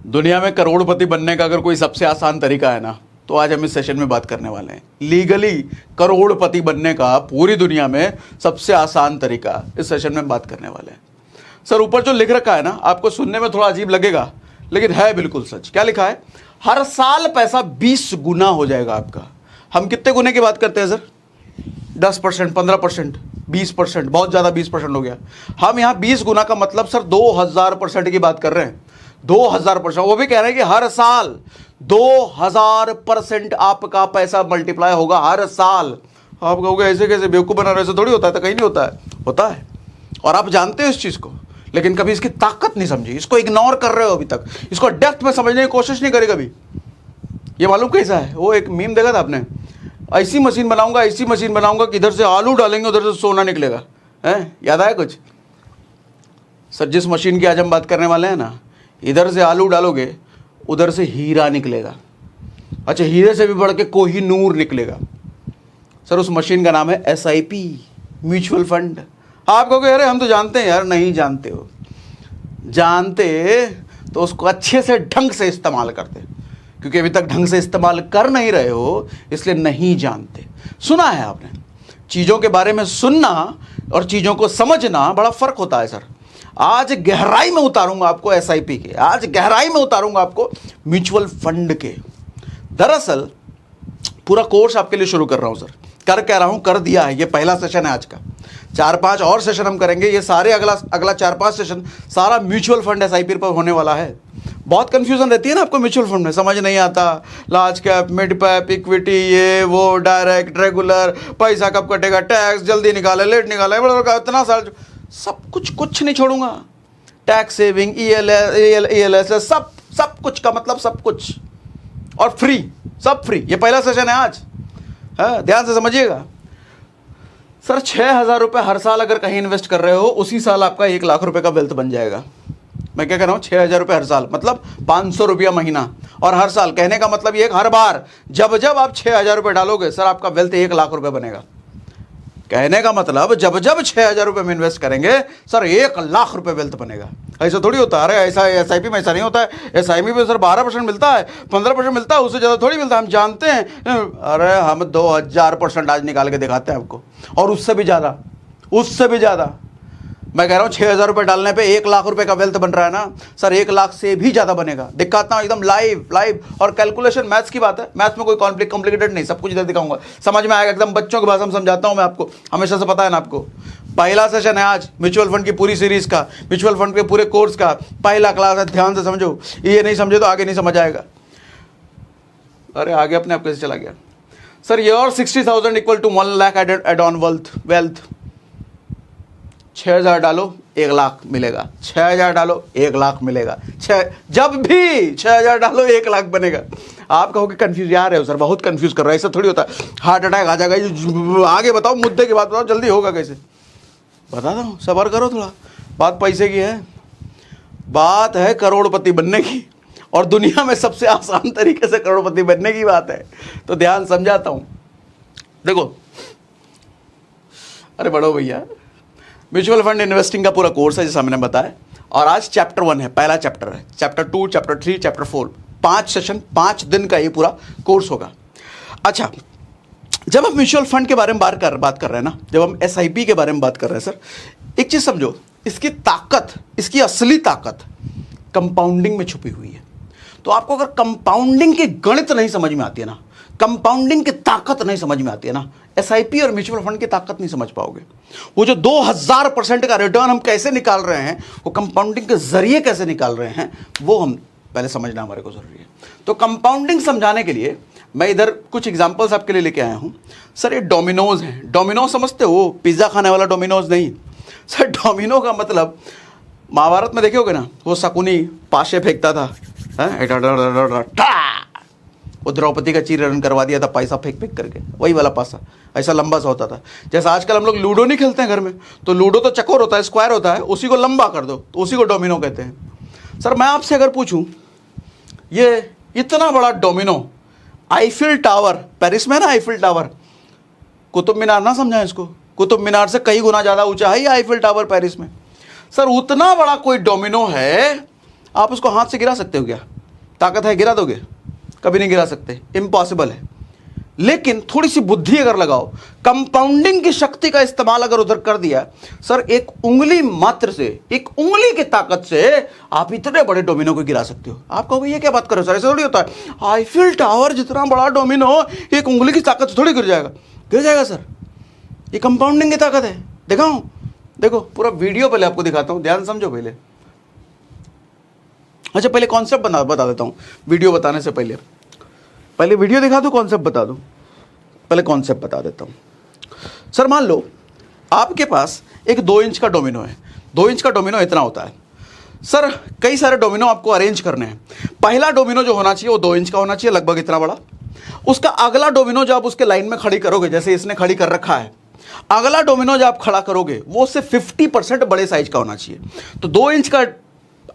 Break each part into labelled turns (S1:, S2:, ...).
S1: दुनिया में करोड़पति बनने का अगर कोई सबसे आसान तरीका है ना, तो आज हम इस सेशन में बात करने वाले हैं लीगली करोड़पति बनने का पूरी दुनिया में सबसे आसान तरीका। इस सेशन में बात करने वाले हैं। सर ऊपर जो लिख रखा है ना, आपको सुनने में थोड़ा अजीब लगेगा, लेकिन है बिल्कुल सच। क्या लिखा है? हर साल पैसा 20 गुना हो जाएगा आपका। हम कितने गुने की बात करते हैं सर? 10%, 15%, 20%, बहुत ज़्यादा 20% हो गया। हम यहाँ 20 गुना का मतलब सर 2000% की बात कर रहे हैं। 2000%, वो भी कह रहे हैं कि हर साल 2000% आपका पैसा मल्टीप्लाई होगा हर साल। आप कहोगे ऐसे कैसे, बेवकूफ़ बना रहे, ऐसे थोड़ी होता है। तो कहीं नहीं होता है, होता है। और आप जानते हो इस चीज़ को, लेकिन कभी इसकी ताकत नहीं समझी, इसको इग्नोर कर रहे हो अभी तक, इसको डेप्थ में समझने की कोशिश नहीं करी कभी। ये मालूम कैसा है? वो एक मीम देखा था आपने, ऐसी मशीन बनाऊंगा, ऐसी मशीन बनाऊंगा कि इधर से आलू डालेंगे उधर से सोना निकलेगा। हैं, याद आया कुछ? सर जिस मशीन की आज हम बात करने वाले हैं ना, इधर से आलू डालोगे उधर से हीरा निकलेगा। अच्छा, हीरे से भी बढ़ के कोहिनूर निकलेगा। सर उस मशीन का नाम है SIP, म्यूचुअल फंड। आप कहोगे अरे हम तो जानते हैं यार। नहीं जानते हो, जानते तो उसको अच्छे से ढंग से इस्तेमाल करते, क्योंकि अभी तक ढंग से इस्तेमाल कर नहीं रहे हो, इसलिए नहीं जानते। सुना है आपने, चीज़ों के बारे में सुनना और चीज़ों को समझना बड़ा फ़र्क होता है सर। आज गहराई में उतारूंगा आपको SIP के, आज गहराई में उतारूंगा आपको म्यूचुअल फंड के। दरअसल पूरा कोर्स आपके लिए शुरू कर रहा हूं सर, कर कह रहा हूं, कर दिया है। ये पहला सेशन है आज का, 4-5 और सेशन हम करेंगे। ये सारे अगला 4-5 सेशन सारा म्यूचुअल फंड SIP पर होने वाला है। बहुत कंफ्यूजन रहती है ना आपको म्यूचुअल फंड में, समझ नहीं आता। Large cap, mid cap, equity, ये वो, डायरेक्ट, रेगुलर, पैसा कब कटेगा, टैक्स जल्दी निकाले, लेट निकाले, इतना सारा सब कुछ नहीं छोड़ूंगा। टैक्स सेविंग, ELS, सब कुछ का मतलब सब कुछ, और फ्री, सब फ्री। ये पहला सेशन है आज, है, ध्यान से समझिएगा। सर 6,000 रुपये हर साल अगर कहीं इन्वेस्ट कर रहे हो, उसी साल आपका 1 लाख रुपए का वेल्थ बन जाएगा। मैं क्या कह रहा हूँ? 6,000 रुपये हर साल मतलब 500 रुपया महीना, और हर साल कहने का मतलब ये हर बार जब आप 6,000 रुपये डालोगे सर, आपका वेल्थ 1 लाख रुपये बनेगा। कहने का मतलब जब 6,000 रुपये में इन्वेस्ट करेंगे सर, 1 लाख रुपये वेल्थ बनेगा। ऐसा थोड़ी होता है। अरे ऐसा SIP में ऐसा नहीं होता है। SIP में सर 12% मिलता है, 15% मिलता है, उससे ज़्यादा थोड़ी मिलता है। हम जानते हैं। अरे हम 2000% आज निकाल के दिखाते हैं आपको, और उससे भी ज़्यादा, उससे भी ज़्यादा। मैं कह रहा हूँ 6,000 रुपये डालने पे 1 लाख रुपए का वेल्थ बन रहा है ना सर, 1 लाख से भी ज़्यादा बनेगा। दिखाता हूँ एकदम लाइव। और कैलकुलेशन मैथ्स की बात है, मैथ्स में कोई कॉम्प्लिकेटेड नहीं, सब कुछ इधर दिखाऊंगा, समझ में आएगा एकदम। बच्चों की भाषा में समझाता हूँ मैं आपको, हमेशा से पता है ना आपको। पहला सेशन है आज म्यूचुअल फंड की पूरी सीरीज का, म्यूचुअल फंड के पूरे कोर्स का पहला क्लास है। ध्यान से समझो, ये नहीं समझे तो आगे नहीं समझ आएगा। अरे आगे अपने आप कैसे चला गया sir? Your 60,000 equal to 1 lakh add on wealth. 6,000 डालो 1 लाख मिलेगा, 6,000 डालो 1 लाख मिलेगा, जब भी 6,000 डालो 1 लाख बनेगा। आप कहोगे कंफ्यूज यार है सर, बहुत कंफ्यूज कर रहा है, ऐसा थोड़ी होता है। हार्ट अटैक आ जाएगा। आगे बताओ, मुद्दे की बात बताओ, जल्दी होगा कैसे? बताता हूँ, सब्र करो थोड़ा। बात पैसे की है, बात है करोड़पति बनने की, और दुनिया में सबसे आसान तरीके से करोड़पति बनने की बात है। तो ध्यान समझाता हूँ, देखो। अरे बड़ो भैया, म्यूचुअल फंड इन्वेस्टिंग का पूरा कोर्स है जैसा मैंने बताया, और आज चैप्टर 1 है, पहला चैप्टर है। चैप्टर 2, चैप्टर 3, चैप्टर 4, 5 सेशन, 5 दिन का ये पूरा कोर्स होगा। अच्छा, जब हम म्यूचुअल फंड के बारे में बात कर रहे हैं ना, जब हम SIP के बारे में बात कर रहे हैं सर, एक चीज़ समझो, इसकी ताकत, इसकी असली ताकत कंपाउंडिंग में छुपी हुई है। तो आपको अगर कंपाउंडिंग की गणित नहीं समझ में आती है ना, कंपाउंडिंग की ताकत नहीं समझ में आती है ना, SIP और म्यूचुअल फंड की ताकत नहीं समझ पाओगे। वो जो 2000% का रिटर्न हम कैसे निकाल रहे हैं, वो कंपाउंडिंग के जरिए कैसे निकाल रहे हैं, वो हम पहले समझना हमारे को जरूरी है। तो कंपाउंडिंग समझाने के लिए मैं इधर कुछ एग्जांपल्स आपके लिए लेके आया हूं सर। ये डोमिनोज है। डोमिनोज समझते हो? पिज्जा खाने वाला डोमिनोज नहीं सर। डोमिनो का मतलब महाभारत में देखे होगे ना, वो शकुनी पाशे फेंकता था, वो द्रौपदी का चीरहरण करवा दिया था पैसा फेंक करके, वही वाला पासा ऐसा लंबा सा होता था। जैसा आजकल हम लोग लूडो नहीं खेलते हैं घर में, तो लूडो तो चकोर होता है, स्क्वायर होता है, उसी को लंबा कर दो तो उसी को डोमिनो कहते हैं। सर मैं आपसे अगर पूछूं, ये इतना बड़ा डोमिनो, आईफिल टावर, पेरिस में ना आईफिल टावर, कुतुब मीनार ना समझा इसको, कुतुब मीनार से कई गुना ज़्यादा ऊंचा है ये आईफिल टावर पेरिस में। सर उतना बड़ा कोई डोमिनो है, आप उसको हाथ से गिरा सकते हो क्या? ताकत है, गिरा दोगे? कभी नहीं गिरा सकते, इम्पॉसिबल है। लेकिन थोड़ी सी बुद्धि अगर लगाओ, कंपाउंडिंग की शक्ति का इस्तेमाल अगर उधर कर दिया, सर एक उंगली मात्र से, एक उंगली की ताकत से आप इतने बड़े डोमिनो को गिरा सकते हो। आप कहोगे ये क्या बात कर रहे हो सर, ऐसा थोड़ी होता है। आईफिल टावर जितना बड़ा डोमिनो एक उंगली की ताकत से थोड़ी गिर जाएगा? गिर जाएगा सर, ये कंपाउंडिंग की ताकत है। दिखाऊं? देखो पूरा वीडियो पहले आपको दिखाता हूं, ध्यान समझो पहले। अच्छा पहले कॉन्सेप्ट बता देता हूं, वीडियो बताने से पहले वीडियो दिखा दूं, कॉन्सेप्ट बता दूं? पहले कॉन्सेप्ट बता देता हूं। सर मान लो आपके पास एक 2 इंच का डोमिनो है। 2 इंच का डोमिनो इतना होता है सर। कई सारे डोमिनो आपको अरेंज करने हैं। पहला डोमिनो जो होना चाहिए वो 2 इंच का होना चाहिए, लगभग इतना बड़ा। उसका अगला डोमिनो जो आप उसके लाइन में खड़ी करोगे, जैसे इसने खड़ी कर रखा है, अगला डोमिनो जो आप खड़ा करोगे वो उससे 50% बड़े साइज का होना चाहिए। तो 2 इंच का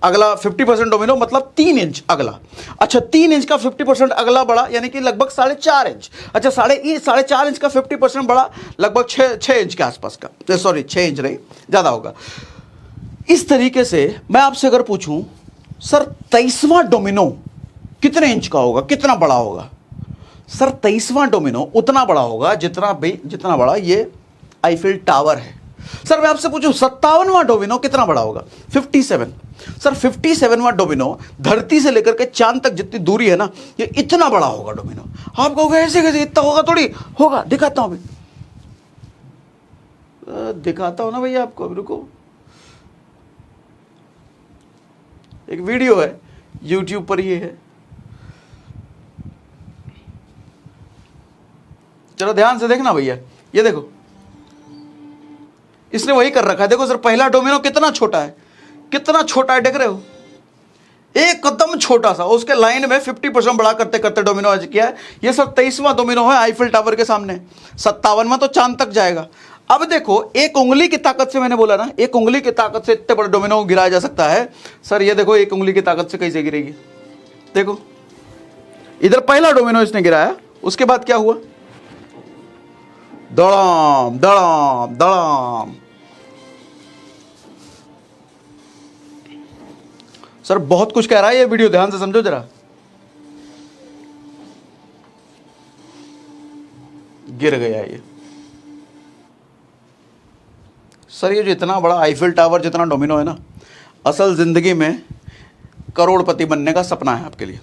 S1: अगला 50% डोमिनो मतलब 3 इंच अगला। अच्छा 3 इंच का 50% अगला बड़ा, यानी कि लगभग 4.5 इंच। अच्छा 4.5 इंच का 50% बड़ा, लगभग 6 इंच के आसपास का। सॉरी 6 इंच नहीं, ज़्यादा होगा। इस तरीके से मैं आपसे अगर पूछूं सर 23वां डोमिनो कितने इंच का होगा, कितना बड़ा होगा? सर 23वां डोमिनो उतना बड़ा होगा जितना बड़ा ये आईफिल टावर है। सर मैं आपसे पूछूं 57वां डोमिनो कितना बड़ा होगा? 57। सर 57वां डोमिनो धरती से लेकर के चांद तक जितनी दूरी है ना, ये इतना बड़ा होगा डोमिनो। आप कहोगे ऐसे कैसे, इतना होगा थोड़ी होगा। दिखाता हूं अभी, दिखाता हूं ना भैया आपको, अभी रुको। एक वीडियो है YouTube पर, ये है, चलो ध्यान से देखना भैया। ये देखो इसने वही कर रखा है। देखो सर पहला डोमिनो कितना छोटा है, कितना छोटा है, देख रहे हो? एक कदम छोटा सा, उसके लाइन में 50% बड़ा करते करते डोमिनो आज किया है। ये सर 23वां डोमिनो है आईफिल टावर के सामने। 57वां तो चांद तक जाएगा। अब देखो एक उंगली की ताकत से, मैंने बोला ना एक उंगली की ताकत से इतने बड़े डोमिनो को गिराया जा सकता है। सर ये देखो एक उंगली की ताकत से कैसे गिरेगी। देखो इधर पहला डोमिनो इसने गिराया, उसके बाद क्या हुआ? दड़ाम दड़ाम दड़ाम। सर बहुत कुछ कह रहा है ये वीडियो, ध्यान से समझो जरा। गिर गया ये। सर ये जो इतना बड़ा आईफिल टावर जितना डोमिनो है ना, असल जिंदगी में करोड़पति बनने का सपना है आपके लिए।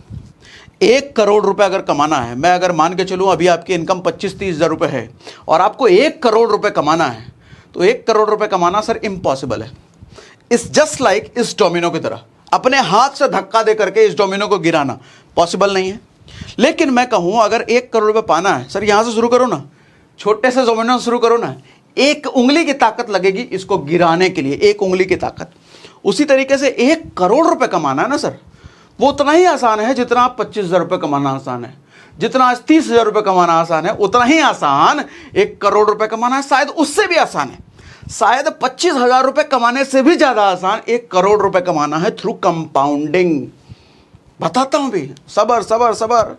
S1: 1 करोड़ रुपए अगर कमाना है, मैं अगर मान के चलूं अभी आपकी इनकम 25-30 हज़ार रुपये है और आपको 1 करोड़ रुपए कमाना है, तो 1 करोड़ रुपए कमाना सर इम्पॉसिबल है। इट्स जस्ट लाइक इस डोमिनो की तरह अपने हाथ से धक्का दे करके इस डोमिनो को गिराना पॉसिबल नहीं है। लेकिन मैं कहूं अगर 1 करोड़ रुपए पाना है, सर यहां से शुरू करो ना, छोटे से डोमिनो से शुरू करो ना। 1 उंगली की ताकत लगेगी इसको गिराने के लिए, 1 उंगली की ताकत। उसी तरीके से 1 करोड़ रुपए कमाना है ना सर, वो उतना ही आसान है जितना आप 25,000 रुपये कमाना आसान है। जितना आज 30,000 रुपये कमाना आसान है, उतना ही आसान 1 करोड़ रुपए कमाना है। शायद उससे भी आसान है, शायद 25,000 रुपये कमाने से भी ज्यादा आसान 1 करोड़ रुपए कमाना है थ्रू कंपाउंडिंग। बताता हूं भी, सबर सबर सबर।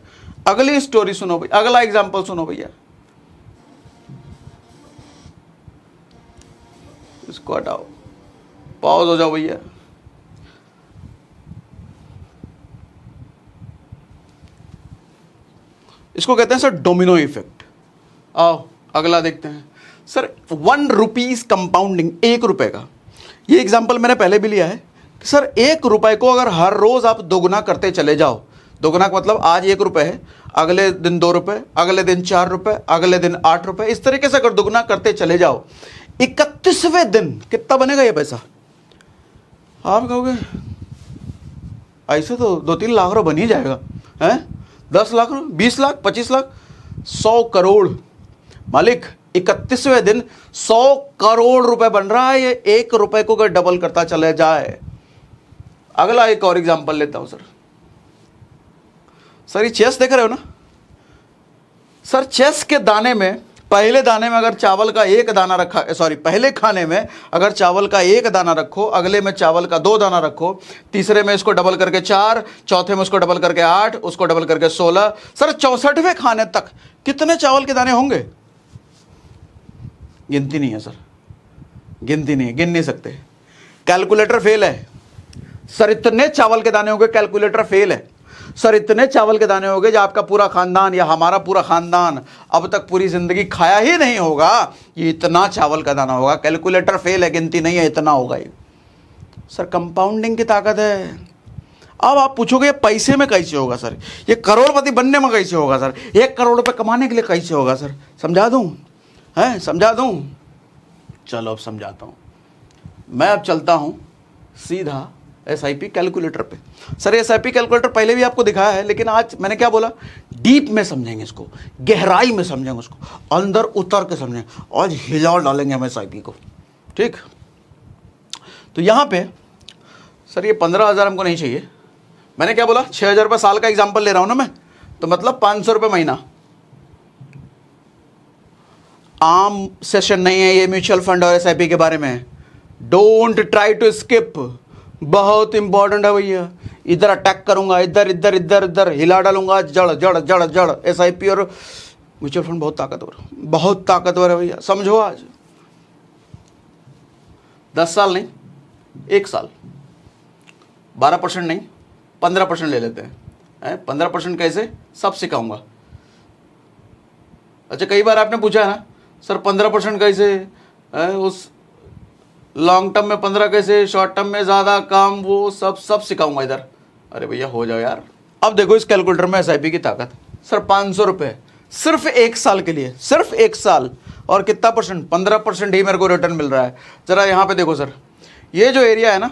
S1: अगली स्टोरी सुनो भैया, अगला एग्जाम्पल सुनो भैया। इसको हटाओ, पॉज हो जाओ भैया। इसको कहते हैं सर डोमिनो इफेक्ट। आओ अगला देखते हैं सर। 1 रुपीज कंपाउंडिंग, 1 रुपए का। ये एग्जाम्पल मैंने पहले भी लिया है कि सर 1 रुपए को अगर हर रोज आप दोगुना करते चले जाओ, दोगुना का मतलब आज 1 रुपए है, अगले दिन 2 रुपए, अगले दिन 4 रुपए, अगले दिन 8 रुपए, इस तरीके से अगर दोगुना करते चले जाओ, 31वें दिन कितना बनेगा ये पैसा? आप कहोगे ऐसे तो 2-3 लाख रुपये बन ही जाएगा, हैं? 10 लाख, 20 लाख, 25 लाख, 100 करोड़। मालिक 31वें दिन 100 करोड़ रुपए बन रहा है। ये 1 रुपए को अगर डबल करता चले जाए। अगला एक और एग्जांपल लेता हूं सर। सर ये चेस देख रहे हो ना सर, चेस के दाने में, पहले दाने में अगर चावल का 1 दाना रखा, सॉरी पहले खाने में अगर चावल का 1 दाना रखो, अगले में चावल का 2 दाना रखो, तीसरे में इसको डबल करके 4, चौथे में उसको डबल करके 8, उसको डबल करके 16, सर 64वें खाने तक कितने चावल के दाने होंगे? गिनती नहीं है सर, गिनती नहीं है, गिन नहीं सकते। कैलकुलेटर फेल है। सर इतने चावल के दाने हो गए, कैलकुलेटर फेल है। सर इतने चावल के दाने हो गए जो आपका पूरा खानदान या हमारा पूरा खानदान अब तक पूरी जिंदगी खाया ही नहीं होगा, ये इतना चावल का दाना होगा। कैलकुलेटर फेल है, गिनती नहीं है, इतना होगा ये। सर कंपाउंडिंग की ताकत है। अब आप पूछोगे पैसे में कैसे होगा सर, ये करोड़पति बनने में कैसे होगा सर, 1 करोड़ रुपए कमाने के लिए कैसे होगा सर? समझा दूं? हैं, समझा दूं? चलो अब समझाता हूं। मैं अब चलता हूं सीधा SIP कैलकुलेटर पे। सर SIP कैलकुलेटर पहले भी आपको दिखाया है, लेकिन आज मैंने क्या बोला, डीप में समझेंगे इसको, गहराई में समझेंगे उसको, अंदर उतर के समझेंगे। आज हिला डालेंगे हम SIP को, ठीक? तो यहाँ पे सर ये 15,000 हमको नहीं चाहिए। मैंने क्या बोला, 6,000 रुपये साल का एग्जाम्पल ले रहा हूँ ना मैं, तो मतलब 500 रुपये महीना। आम सेशन नहीं है ये म्यूचुअल फंड और SIP के बारे में। डोंट ट्राई टू स्किप, बहुत इंपॉर्टेंट है भैया। इधर अटैक करूंगा, इधर इधर इधर इधर हिला डालूंगा, जड़ जड़ जड़ जड़। SIP और म्यूचुअल फंड बहुत ताकतवर, बहुत ताकतवर है भैया, समझो। आज 10 साल नहीं, 1 साल, 12% नहीं, 15% ले लेते हैं। 15% कैसे, सब सिखाऊंगा। अच्छा, कई बार आपने पूछा है ना सर 15% कैसे, उस लॉन्ग टर्म में 15 कैसे, शॉर्ट टर्म में ज़्यादा काम, वो सब सिखाऊंगा इधर। अरे भैया हो जाओ यार। अब देखो इस कैलकुलेटर में SIP की ताकत। सर 500 रुपये सिर्फ 1 साल के लिए, सिर्फ 1 साल, और कितना परसेंट, 15% ही मेरे को रिटर्न मिल रहा है। ज़रा यहाँ पे देखो सर, ये जो एरिया है ना,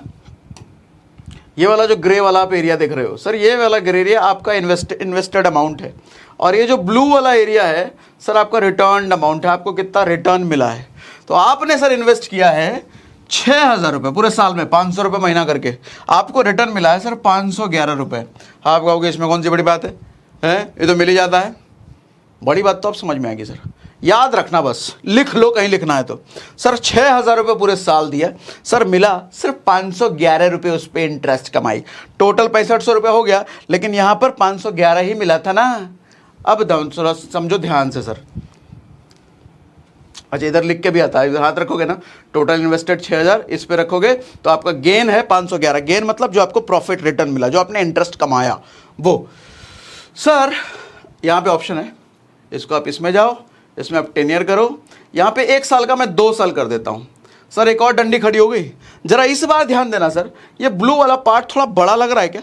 S1: ये वाला जो ग्रे वाला आप एरिया देख रहे हो सर, ये वाला ग्रे एरिया आपका इन्वेस्टेड अमाउंट है, और ये जो ब्लू वाला एरिया है सर आपका रिटर्न अमाउंट है, आपको कितना रिटर्न मिला है। तो आपने सर इन्वेस्ट किया है 6,000 रुपये पूरे साल में, 500 रुपये महीना करके, आपको रिटर्न मिला है सर 511 रुपये। आप कहोगे इसमें कौन सी बड़ी बात है, ये तो मिल ही जाता है। बड़ी बात तो अब समझ में आएगी सर, याद रखना, बस लिख लो कहीं लिखना है तो। सर 6,000 रुपये पूरे साल दिया सर, मिला सिर्फ 511 रुपये उस पर इंटरेस्ट कमाई। टोटल 6500 रुपये हो गया, लेकिन यहाँ पर 511 ही मिला था ना। अब थोड़ा समझो ध्यान से सर। अच्छा, इधर लिख के भी आता है, इधर हाथ रखोगे ना, टोटल इन्वेस्टेड 6,000, इस पे रखोगे तो आपका गेन है 511। गेन मतलब जो आपको प्रॉफिट रिटर्न मिला, जो आपने इंटरेस्ट कमाया वो। सर यहाँ पे ऑप्शन है, इसको आप इसमें जाओ, इसमें आप 10 ईयर करो। यहाँ पे 1 साल का मैं 2 साल कर देता हूँ। सर एक और डंडी खड़ी हो गई, जरा इस बार ध्यान देना सर, ये ब्लू वाला पार्ट थोड़ा बड़ा लग रहा है क्या?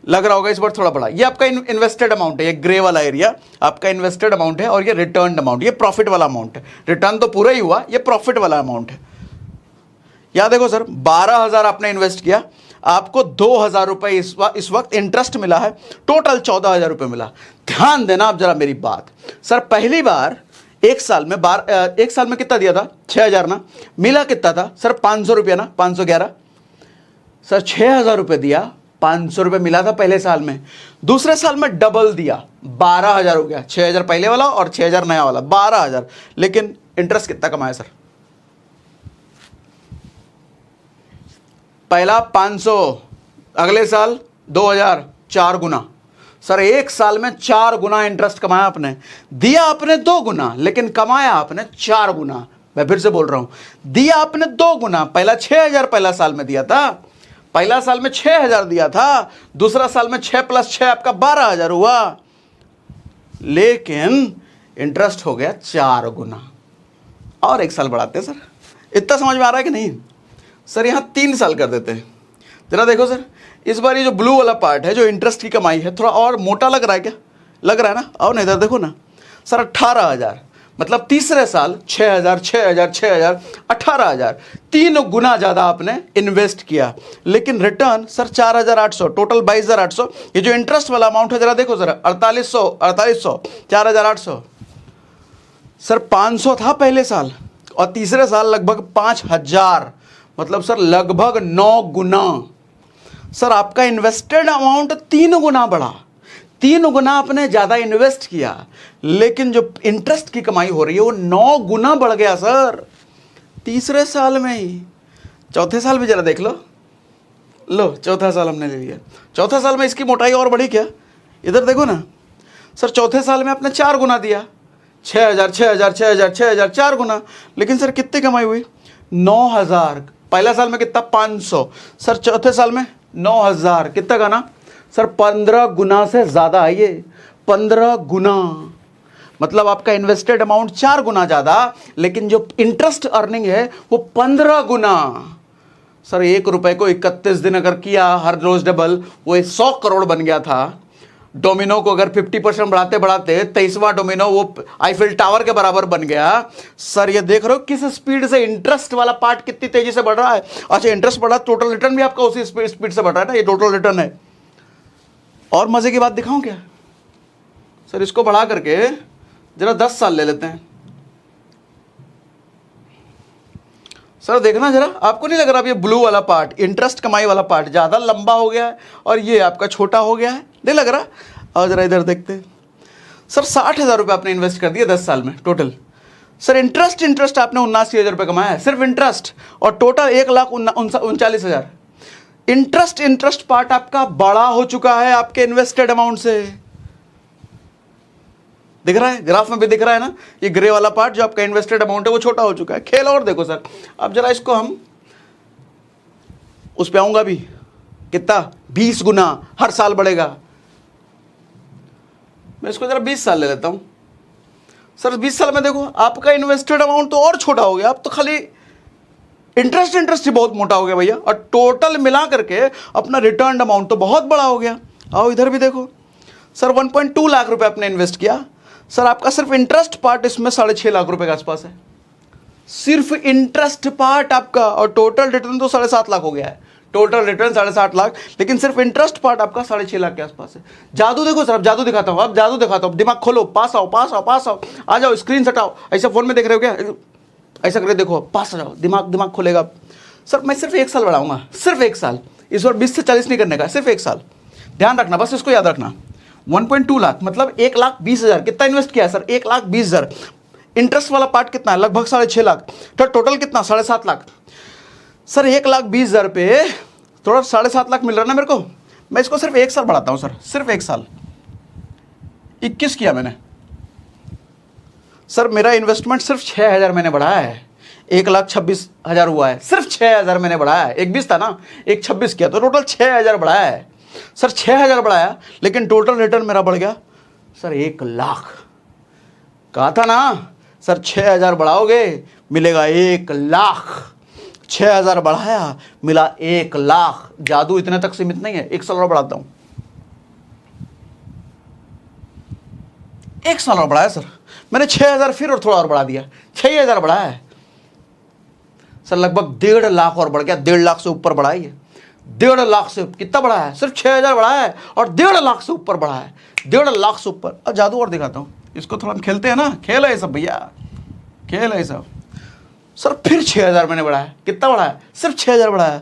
S1: लग रहा होगा इस बार थोड़ा बड़ा। ये आपका इन्वेस्टेड अमाउंट है, ये ग्रे वाला एरिया आपका इन्वेस्टेड अमाउंट है, और ये रिटर्न अमाउंट, ये प्रॉफिट वाला अमाउंट है। रिटर्न तो पूरा ही हुआ, ये प्रॉफिट वाला अमाउंट है। याद देखो सर, 12,000 आपने इन्वेस्ट किया, आपको 2,000 रुपये इस वक्त इंटरेस्ट मिला है, टोटल 14,000 रुपये मिला। ध्यान देना आप जरा मेरी बात। सर पहली बार 1 साल में 1 साल में कितना दिया था, 6,000 ना, मिला कितना था सर 500 रुपया ना, 511। सर 6,000 रुपये दिया, 500 रुपये मिला था पहले साल में। दूसरे साल में डबल दिया, 12,000 हो गया। 6,000 पहले वाला और 6,000 नया वाला, 12,000। लेकिन इंटरेस्ट कितना कमाया सर? पहला 500, अगले साल 2,000, 4 गुना। सर 1 साल में 4 गुना इंटरेस्ट कमाया आपने। दिया आपने 2 गुना, लेकिन कमाया आपने 4 गुना। मैं फिर से बोल रहा हूं, दिया आपने 2 गुना। पहला 6,000 पहला साल में दिया था, पहला साल में 6,000 दिया था, दूसरा साल में 6 + 6 आपका 12,000 हुआ, लेकिन इंटरेस्ट हो गया 4 गुना। और 1 साल बढ़ाते हैं सर। इतना समझ में आ रहा है कि नहीं? सर यहाँ 3 साल कर देते हैं। जरा देखो सर, इस बार ये जो ब्लू वाला पार्ट है, जो इंटरेस्ट की कमाई है, थोड़ा और मोटा लग रहा है क्या? लग रहा है ना? आओ ना इधर देखो ना सर, 18,000, मतलब तीसरे साल 6,000 6,000 6,000 18,000, 3 गुना ज़्यादा आपने इन्वेस्ट किया, लेकिन रिटर्न सर 4,800, टोटल 22,800। ये जो इंटरेस्ट वाला अमाउंट है, जरा देखो सर, 4,800 4,800। सर 500 था पहले साल, और तीसरे साल लगभग 5,000, मतलब सर लगभग 9 गुना। सर आपका इन्वेस्टेड अमाउंट 3 गुना बढ़ा, 3 गुना आपने ज़्यादा इन्वेस्ट किया, लेकिन जो इंटरेस्ट की कमाई हो रही है वो 9 गुना बढ़ गया सर तीसरे साल में ही। चौथे साल में जरा देख लो चौथा साल हमने ले लिया। चौथा साल में इसकी मोटाई और बढ़ी क्या? इधर देखो ना सर, चौथे साल में आपने 4 गुना दिया, 6,000 6,000 6,000 6,000, 4 गुना। लेकिन सर कितनी कमाई हुई? 9,000। पहला साल में कितना? 500। सर चौथे साल में 9,000 कितना का ना सर, 15 गुना से ज्यादा है ये, 15 गुना। मतलब आपका इन्वेस्टेड अमाउंट 4 गुना ज्यादा, लेकिन जो इंटरेस्ट अर्निंग है वो 15 गुना। सर 1 रुपए को 31 दिन अगर किया, हर रोज डबल, वो 100 करोड़ बन गया था। डोमिनो को अगर 50% बढ़ाते बढ़ाते 23वां डोमिनो वो आईफिल टावर के बराबर बन गया। सर ये देख रहे हो किस स्पीड से इंटरेस्ट वाला पार्ट कितनी तेजी से बढ़ रहा है। अच्छा इंटरेस्ट बढ़ा, टोटल रिटर्न भी आपका उसी स्पीड से बढ़ रहा है ना, ये टोटल रिटर्न है। और मजे की बात दिखाऊं क्या सर, इसको बढ़ा करके जरा 10 साल ले लेते हैं। सर देखना जरा, आपको नहीं लग रहा अब ये ब्लू वाला पार्ट, इंटरेस्ट कमाई वाला पार्ट ज्यादा लंबा हो गया है और ये आपका छोटा हो गया है, नहीं लग रहा? और जरा इधर देखते हैं सर, 60,000 रुपये आपने इन्वेस्ट कर दिया 10 साल में टोटल। सर इंटरेस्ट आपने 79,000 रुपये कमाया है सिर्फ इंटरेस्ट, और टोटल 1,39,000। इंटरेस्ट पार्ट आपका बड़ा हो चुका है आपके इन्वेस्टेड अमाउंट से। दिख रहा है, ग्राफ में भी दिख रहा है ना, ये ग्रे वाला पार्ट जो आपका इन्वेस्टेड अमाउंट है वो छोटा हो चुका है। खेल और देखो सर, अब जरा इसको हम उस पे आऊंगा भी, कितना 20 गुना हर साल बढ़ेगा। मैं इसको जरा 20 साल ले लेता हूं। सर 20 साल में देखो आपका इन्वेस्टेड अमाउंट तो और छोटा हो गया, अब तो खाली इंटरेस्ट ही बहुत मोटा हो गया भैया, और टोटल मिला करके अपना रिटर्न अमाउंट तो बहुत बड़ा हो गया। आओ इधर भी देखो सर, 1.2 लाख रुपए आपने इन्वेस्ट किया। सर आपका सिर्फ इंटरेस्ट पार्ट इसमें 6.5 लाख रुपए के आसपास है, सिर्फ इंटरेस्ट पार्ट आपका, और टोटल रिटर्न तो 7.5 लाख हो गया है। टोटल रिटर्न 7.5 लाख, लेकिन सिर्फ इंटरेस्ट पार्ट आपका 6.5 लाख के आसपास है। जादू देखो सर, अब जादू दिखाता हूं, अब जादू दिखाता हूं। दिमाग खोलो, पास आओ पास आओ पास आओ, आ जाओ, स्क्रीन हटाओ। ऐसा फोन में देख रहे हो क्या? ऐसा करके देखो, पास आ जाओ, दिमाग खोलेगा। सर मैं सिर्फ 1 साल बढ़ाऊंगा, सिर्फ 1 साल। इस बार 20 से 40 नहीं करने का, सिर्फ 1 साल। ध्यान रखना, बस इसको याद रखना। 1.2 लाख मतलब 1,20,000 कितना इन्वेस्ट किया है सर? 1,20,000। इंटरेस्ट वाला पार्ट कितना है? लगभग 6.5 लाख। तो टोटल कितना? 7.5 लाख। सर 1,20,000 पे थोड़ा 7.5 लाख मिल रहा है ना मेरे को। मैं इसको सिर्फ 1 साल बढ़ाता हूं सर, सिर्फ 1 साल। 21 किया मैंने सर, मेरा इन्वेस्टमेंट सिर्फ 6,000 मैंने बढ़ाया है। 1,26,000 हुआ है, सिर्फ 6,000 मैंने बढ़ाया है। 1,20 था ना, 1,26 किया तो टोटल 6,000 बढ़ाया है सर। 6,000 बढ़ाया, लेकिन टोटल रिटर्न मेरा बढ़ गया सर 1 लाख। कहा था ना सर 6,000 बढ़ाओगे मिलेगा 1 लाख। 6,000 बढ़ाया मिला 1 लाख। जादू इतने तक सीमित नहीं है। 1 साल और बढ़ाता हूं, 1 साल और बढ़ाया सर मैंने। 6,000 फिर और थोड़ा और बढ़ा दिया, 6,000 बढ़ाया है सर। लगभग 1.5 लाख और बढ़ गया, 1.5 लाख से ऊपर बढ़ा है। 1.5 लाख से कितना बढ़ा है? सिर्फ 6,000 बढ़ा है और 1.5 लाख से ऊपर बढ़ा है, 1.5 लाख से ऊपर। अब जादू और दिखाता हूं, इसको थोड़ा हम खेलते हैं ना, खेल है सब भैया, खेल है सब। सर फिर 6,000 मैंने बढ़ाया, कितना बढ़ाया? सिर्फ 6,000 बढ़ाया,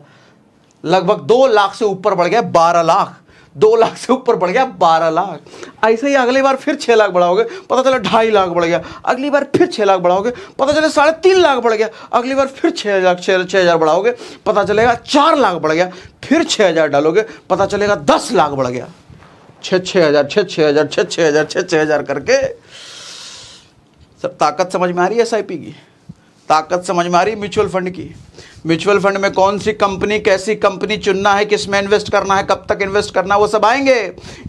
S1: लगभग 2 लाख से ऊपर बढ़ गया 12 लाख। 2 लाख से ऊपर बढ़ गया 12 लाख। ऐसे ही अगली बार फिर 6 लाख बढ़ाओगे, पता चला 2.5 लाख बढ़ गया। अगली बार फिर 6 लाख बढ़ाओगे, पता चले 3.5 लाख बढ़ गया। अगली बार फिर 6,000 बढ़ाओगे, पता चलेगा 4 लाख बढ़ गया। फिर 6,000 डालोगे, पता चलेगा 10 लाख बढ़ गया। 6,000 6,000 6,000 6,000 करके। सब ताकत समझ में आ रही है SIP की? ताकत समझ में आ रही है म्यूचुअल फंड की? म्यूचुअल फंड में कौन सी कंपनी, कैसी कंपनी चुनना है, किस में इन्वेस्ट करना है, कब तक इन्वेस्ट करना है, वो सब आएंगे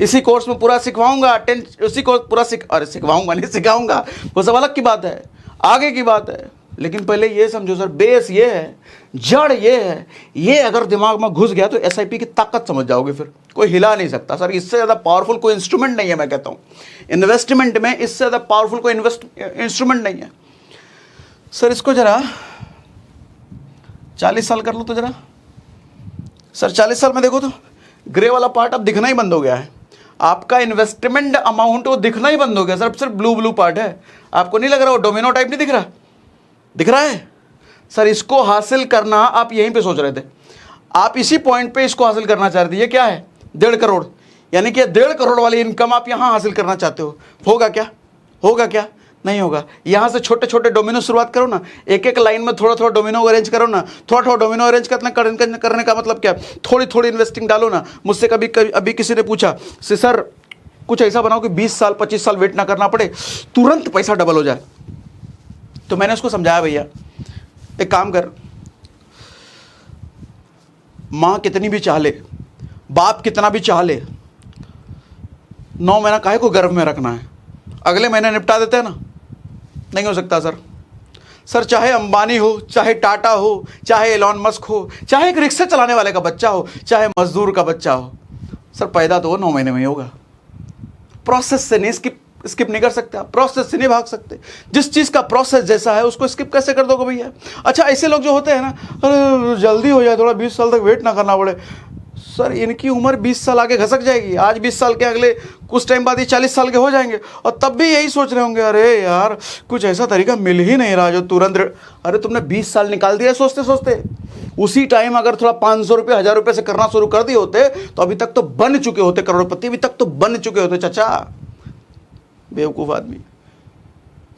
S1: इसी कोर्स में पूरा सिखवाऊंगा। उसी कोर्स पूरा सिखवाऊंगा नहीं, सिखाऊंगा, वो सब अलग की बात है, आगे की बात है। लेकिन पहले ये समझो सर, बेस ये है, जड़ ये है, ये अगर दिमाग में घुस गया तो SIP की ताकत समझ जाओगे, फिर कोई हिला नहीं सकता सर। इससे ज़्यादा पावरफुल कोई इंस्ट्रूमेंट नहीं है। मैं कहता हूँ इन्वेस्टमेंट में इससे ज़्यादा पावरफुल कोई इंस्ट्रूमेंट नहीं है सर। इसको जरा 40 साल कर लो तो जरा सर, 40 साल में देखो तो ग्रे वाला पार्ट अब दिखना ही बंद हो गया है। आपका इन्वेस्टमेंट अमाउंट वो दिखना ही बंद हो गया सर, सिर्फ ब्लू पार्ट है। आपको नहीं लग रहा वो डोमिनो टाइप नहीं दिख रहा? दिख रहा है सर। इसको हासिल करना आप यहीं पे सोच रहे थे, आप इसी पॉइंट पे इसको हासिल करना चाह रहे थे। ये क्या है? 1.5 करोड़, यानी कि 1.5 करोड़ वाली इनकम आप यहां हासिल करना चाहते हो। होगा क्या? होगा क्या? नहीं होगा। यहां से छोटे छोटे डोमिनो शुरुआत करो ना, एक एक लाइन में थोड़ा थोड़ा डोमिनो अरेंज करो ना। थोड़ा थोड़ा डोमिनो अरेंज करने का मतलब क्या? थोड़ी थोड़ी इन्वेस्टिंग डालो ना। मुझसे कभी अभी किसी ने पूछा सर कुछ ऐसा बनाओ कि 20 साल 25 साल वेट ना करना पड़े, तुरंत पैसा डबल हो जाए। तो मैंने उसको समझाया, भैया एक काम कर, माँ कितनी भी चाह ले, बाप कितना भी चाह ले, 9 महीना काहे को गर्भ में रखना है, अगले महीने निपटा देते हैं ना। नहीं हो सकता सर। सर चाहे अंबानी हो, चाहे टाटा हो, चाहे एलॉन मस्क हो, चाहे एक रिक्शा चलाने वाले का बच्चा हो, चाहे मजदूर का बच्चा हो, सर पैदा तो 9 महीने में ही होगा। प्रोसेस से नहीं स्किप नहीं कर सकते आप, प्रोसेस से नहीं भाग सकते। जिस चीज़ का प्रोसेस जैसा है उसको स्किप कैसे कर दोगे भैया। अच्छा ऐसे लोग जो होते हैं ना, अरे जल्दी हो जाए, थोड़ा 20 साल तक वेट ना करना पड़े, सर इनकी उम्र 20 साल आगे घसक जाएगी। आज 20 साल के, अगले कुछ टाइम बाद ये 40 साल के हो जाएंगे, और तब भी यही सोच रहे होंगे, अरे यार कुछ ऐसा तरीका मिल ही नहीं रहा जो तुरंत। अरे तुमने 20 साल निकाल दिया सोचते सोचते। उसी टाइम अगर थोड़ा 500 रुपये 1000 रुपये से करना शुरू कर दिए होते तो अभी तक तो बन चुके होते करोड़पति, अभी तक तो बन चुके होते चाचा। बेवकूफ़ आदमी,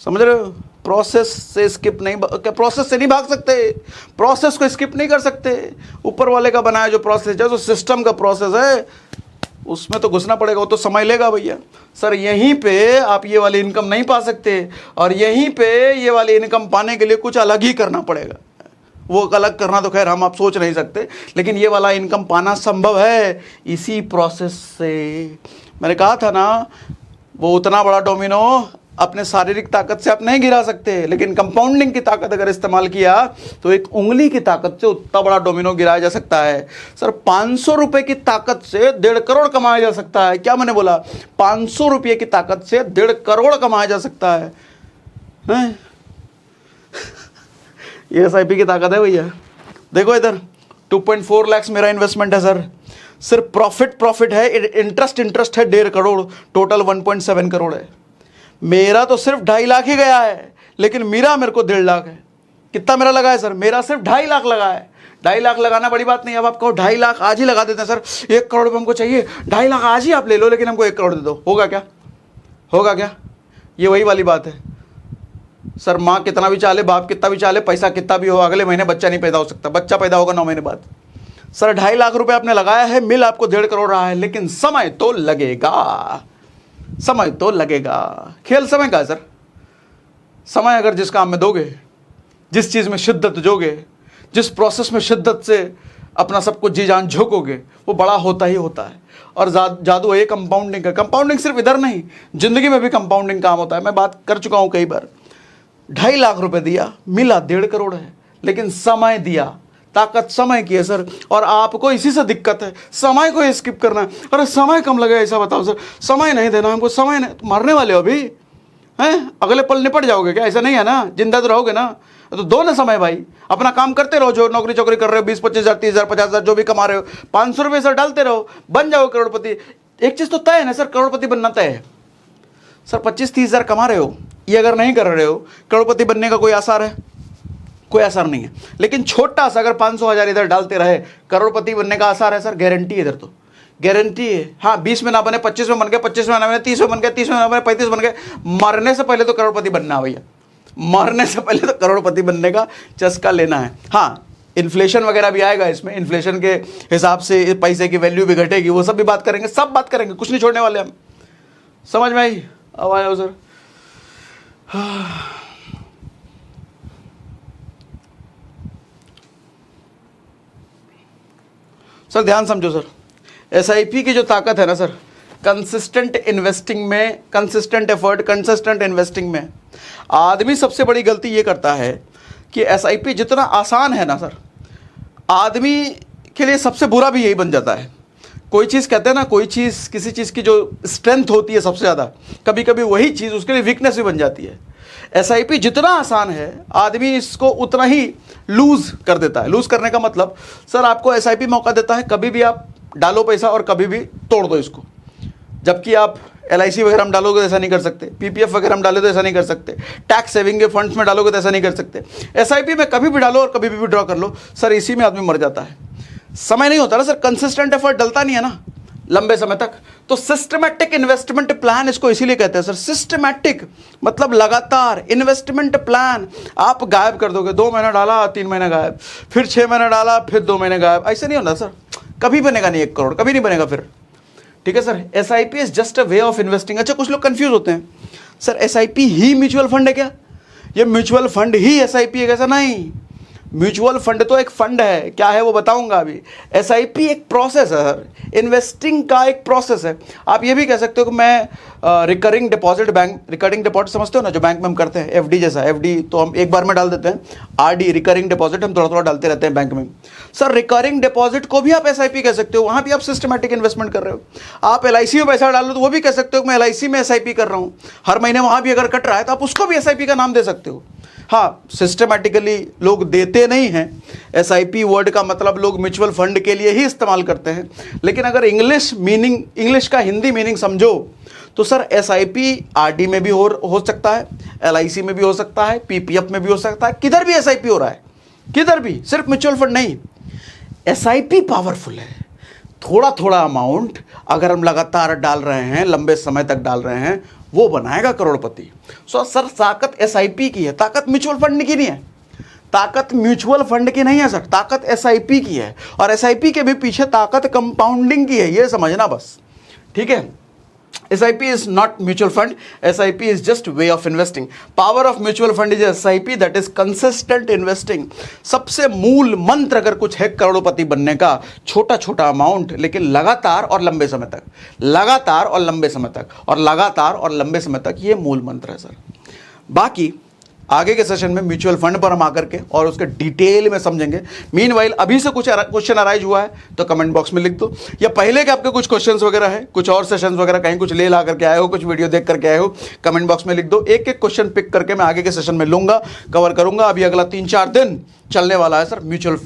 S1: समझ रहे हो। प्रोसेस से स्किप नहीं, प्रोसेस से नहीं भाग सकते, प्रोसेस को स्किप नहीं कर सकते। ऊपर वाले का बनाया जो प्रोसेस है, जो सिस्टम का प्रोसेस है, उसमें तो घुसना पड़ेगा, वो तो समय लेगा भैया। सर यहीं पे आप ये वाली इनकम नहीं पा सकते, और यहीं पे ये वाली इनकम पाने के लिए कुछ अलग ही करना पड़ेगा। वो अलग करना तो खैर हम आप सोच नहीं सकते, लेकिन ये वाला इनकम पाना संभव है इसी प्रोसेस से। मैंने कहा था ना, वो उतना बड़ा डोमिनो अपने शारीरिक ताकत से आप नहीं गिरा सकते, लेकिन कंपाउंडिंग की ताकत अगर इस्तेमाल किया तो एक उंगली की ताकत से उतना बड़ा डोमिनो गिराया जा सकता है। सर 500 रुपये की ताकत से 1.5 करोड़ कमाया जा सकता है। क्या मैंने बोला? 500 रुपये की ताकत से 1.5 करोड़ कमाया जा सकता है, ये SIP की ताकत है भैया। देखो इधर 2.4 लाख मेरा इन्वेस्टमेंट है सर, सिर्फ प्रॉफिट है, इंटरेस्ट है 1.5 करोड़, टोटल 1.7 करोड़ है। मेरा तो सिर्फ 2.5 लाख ही गया है, लेकिन मेरा मेरे को 1.5 लाख है। कितना मेरा लगा है सर? मेरा सिर्फ 2.5 लाख लगा है। 2.5 लाख लगाना बड़ी बात नहीं। अब आप कहो 2.5 लाख आज ही लगा देते हैं सर, 1 करोड़ पे हमको चाहिए, 2.5 लाख आज ही आप ले लो, लेकिन हमको 1 करोड़ दे दो, होगा क्या? होगा क्या? ये वही वाली बात है सर। माँ कितना भी चाले, बाप कितना भी चाले, पैसा कितना भी हो, अगले महीने बच्चा नहीं पैदा हो सकता। बच्चा पैदा होगा 9 महीने बाद। सर 2.5 लाख रुपए आपने लगाया है, मिल आपको 1.5 करोड़ रहा है, लेकिन समय तो लगेगा, समय तो लगेगा। खेल समय का है सर। समय अगर जिस काम में दोगे, जिस चीज़ में शिद्दत जोगे, जिस प्रोसेस में शिद्दत से अपना सब कुछ जी जान झोंकोगे, वो बड़ा होता ही होता है। और जादू है कंपाउंडिंग का। कंपाउंडिंग सिर्फ इधर नहीं, जिंदगी में भी कंपाउंडिंग काम होता है। मैं बात कर चुका हूँ कई बार। 2.5 लाख रुपए दिया, मिला 1.5 करोड़ है, लेकिन समय दिया, ताकत समय की है सर। और आपको इसी से दिक्कत है, समय को स्किप करना है। अरे समय कम लगे, ऐसा बताओ सर, समय नहीं देना हमको, समय नहीं। तो मरने वाले हो अभी हैं, अगले पल निपट जाओगे क्या? ऐसा नहीं है ना, जिंदा तो रहोगे ना। तो दो ना समय भाई, अपना काम करते रहो। जो नौकरी चौकरी कर रहे हो, 20-25 हज़ार 30 हज़ार 50 हज़ार जो भी कमा रहे हो, 500 रुपये सर डालते रहो, बन जाओ करोड़पति। एक चीज़ तो तय है ना सर, करोड़पति बनना तय है सर। 25-30 हज़ार कमा रहे हो, ये अगर नहीं कर रहे हो, करोड़पति बनने का कोई आसार है? कोई आसार नहीं है। लेकिन छोटा सा अगर 500 हज़ार इधर डालते रहे, करोड़पति बनने का आसार है सर, गारंटी है। इधर तो गारंटी है। हाँ 20 में ना बने, 25 में बन गए, 25 में ना बने, 30 में बन गए, 30 में ना बने, 35 बन गए, मरने से पहले तो करोड़पति बनना है भैया। मरने से पहले तो करोड़पति बनने का चस्का लेना है। हाँ इन्फ्लेशन वगैरह भी आएगा इसमें, इन्फ्लेशन के हिसाब से पैसे की वैल्यू भी घटेगी, वो सब भी बात करेंगे, सब बात करेंगे, कुछ नहीं छोड़ने वाले हम। समझ में आई? अब आया सर। सर ध्यान समझो सर, SIP की जो ताकत है ना सर, कंसिस्टेंट इन्वेस्टिंग में, कंसिस्टेंट एफर्ट, कंसिस्टेंट इन्वेस्टिंग में। आदमी सबसे बड़ी गलती ये करता है कि SIP जितना आसान है ना सर, आदमी के लिए सबसे बुरा भी यही बन जाता है। कोई चीज़ कहते हैं ना, कोई चीज़, किसी चीज़ की जो स्ट्रेंथ होती है सबसे ज़्यादा, कभी कभी वही चीज़ उसके लिए वीकनेस भी बन जाती है। SIP जितना आसान है, आदमी इसको उतना ही लूज़ कर देता है। लूज़ करने का मतलब सर, आपको SIP मौका देता है कभी भी आप डालो पैसा और कभी भी तोड़ दो इसको। जबकि आप LIC वगैरह में डालोगे तो ऐसा नहीं कर सकते, PPF वगैरह में डालो तो ऐसा नहीं कर सकते, टैक्स सेविंग के फंड्स में डालोगे तो ऐसा नहीं कर सकते। SIP में कभी भी डालो और कभी भी विड्रॉ कर लो सर, इसी में आदमी मर जाता है। समय नहीं होता ना सर, कंसिस्टेंट एफर्ट डलता नहीं है ना लंबे समय तक। तो सिस्टमैटिक इन्वेस्टमेंट प्लान इसको इसीलिए कहते हैं सर। सिस्टमैटिक मतलब लगातार इन्वेस्टमेंट प्लान। आप गायब कर दोगे, 2 महीना डाला 3 महीने गायब, फिर 6 महीने डाला फिर 2 महीने गायब, ऐसे नहीं होता सर। कभी बनेगा नहीं 1 करोड़, कभी नहीं बनेगा फिर। ठीक है sir, SIP is just a way of investing. अच्छा कुछ लोग कंफ्यूज होते हैं, सर SIP ही म्यूचुअल फंड है क्या? ये म्यूचुअल फंड ही SIP है कैसा? नहीं, म्यूचुअल फंड तो एक फंड है, क्या है वो बताऊंगा अभी। एसआईपी एक प्रोसेस है सर, इन्वेस्टिंग का एक प्रोसेस है। आप ये भी कह सकते हो कि मैं recurring deposit, bank recurring deposit समझते हो ना, जो बैंक में हम करते हैं एफडी जैसा। एफडी तो हम एक बार में डाल देते हैं, आरडी रिकरिंग डिपॉजिट हम थोड़ा थोड़ा डालते रहते हैं बैंक में। सर रिकरिंग डिपॉजिट को भी आप एसआईपी कह सकते हो, वहां भी आप सिस्टमैटिक इन्वेस्टमेंट कर रहे हो। आप एलआईसी में पैसा डाल लो तो वो भी कह सकते हो कि मैं एलआईसी में एसआईपी कर रहा हूं, हर महीने वहां भी अगर कट रहा है तो आप उसको भी एसआईपी का नाम दे सकते हो। हाँ, सिस्टमैटिकली लोग देते नहीं हैं, एसआईपी वर्ड का मतलब लोग म्यूचुअल फंड के लिए ही इस्तेमाल करते हैं। लेकिन अगर इंग्लिश का हिंदी मीनिंग समझो तो सर एसआईपी आरडी में भी हो सकता है, एलआईसी में भी हो सकता है, पीपीएफ में भी हो सकता है, किधर भी एसआईपी हो रहा है, किधर भी, सिर्फ म्यूचुअल फंड नहीं। एसआईपी पावरफुल है, थोड़ा थोड़ा अमाउंट अगर हम लगातार डाल रहे हैं, लंबे समय तक डाल रहे हैं, वो बनाएगा करोड़पति। सो सर ताकत एसआईपी की है, ताकत म्यूचुअल फंड की नहीं है। ताकत म्यूचुअल फंड की नहीं है सर, ताकत एसआईपी की है। और एसआईपी के भी पीछे ताकत कंपाउंडिंग की है, ये समझना बस, ठीक है। SIP is not mutual fund. SIP is just way of investing. Power of mutual fund is SIP, that is consistent investing. सबसे मूल मंत्र अगर कुछ है करोड़पति बनने का, छोटा छोटा अमाउंट लेकिन लगातार और लंबे समय तक, लगातार और लंबे समय तक, और लगातार और लंबे समय तक, ये मूल मंत्र है सर। बाकी आगे के सेशन में म्यूचुअल फंड पर हम आकर के और उसके डिटेल में समझेंगे। मीनवाइल अभी से कुछ क्वेश्चन अराइज हुआ है तो कमेंट बॉक्स में लिख दो, या पहले के आपके कुछ क्वेश्चंस वगैरह है, कुछ और सेशंस वगैरह कहीं कुछ ले ला करके आए हो, कुछ वीडियो देख करके आए हो, कमेंट बॉक्स में लिख दो। एक एक क्वेश्चन पिक करके मैं आगे के सेशन में लूंगा, कवर करूंगा। अभी अगला 3-4 दिन चलने वाला है सर म्यूचुअल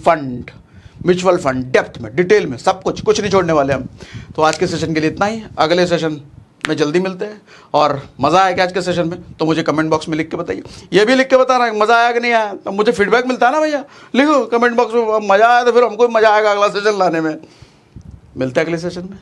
S1: फंड डेप्थ में, डिटेल में, सब कुछ नहीं छोड़ने वाले हम। तो आज के सेशन के लिए इतना ही, अगले सेशन में जल्दी मिलते हैं। और मज़ा आया क्या आज के सेशन में, तो मुझे कमेंट बॉक्स में लिख के बताइए। ये भी लिख के बता रहा है मज़ा आया कि नहीं आया, तो मुझे फीडबैक मिलता है ना भैया, लिखो कमेंट बॉक्स में। मज़ा आया तो फिर हमको भी मज़ा आएगा अगला सेशन लाने में। मिलते हैं अगले सेशन में।